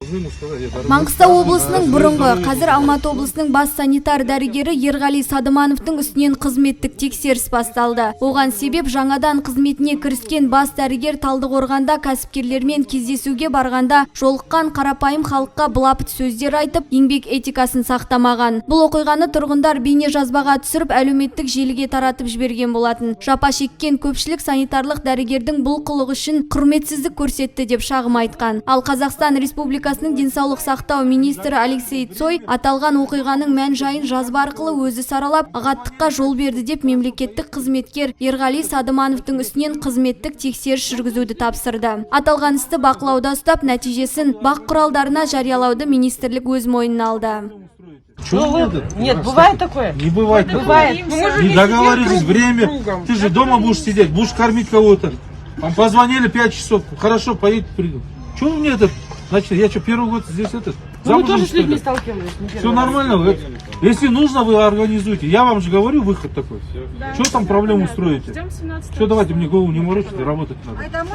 Маңғыстау облысының бұрынғы, қазір Алматы облысының бас санитар дәрігері Ерғали Садымановтың үстінен қызметтік тексеріс басталды. Оған себеп жаңадан қызметіне кіріскен бас дәрігер Талдықорғанда кәсіпкерлермен кездесуге барғанда жолыққан қарапайым халыққа былапыт сөздер айтып, еңбек этикасын сақтамаған. Бұл оқиғаны тұрғындар бейне жазбаға түсіріп, әлеуметтік желіге таратып жіберген болатын. Жапа шеккен көпшілік санитарлық дәрігердің бұл қылығы үшін құрметсіздік көрсетті деп шағым айтқан. Ал Қазақстан Республикасының денсаулық сақтау министрі Алексей Цой аталған оқиғаның мән-жайын жазба арқылы өзі саралап, ағаттыққа жол берді деп мемлекеттік қызметкер Ерғали Садымановтың үстінен қызметтік тексеріс жүргізуді тапсырды. Аталған істі бақылауда ұстап, нәтижесін бақ құралдарына жариялауды министрлік өз мойнына алды. Нет, бывает такое? Не бывает такое. Не договорились время. Ты же дома будешь сидеть, будешь кормить кого-то. Вам позвонили 5 часов. Хорошо, поедет, приду. Чего вы мне это? Значит, я что, первый год здесь это? Вы тоже с людьми сталкивались? Все нормально. Если нужно, вы организуете. Я вам же говорю, выход такой. Что там проблему устроите? Все, давайте мне голову не морочите, работать надо.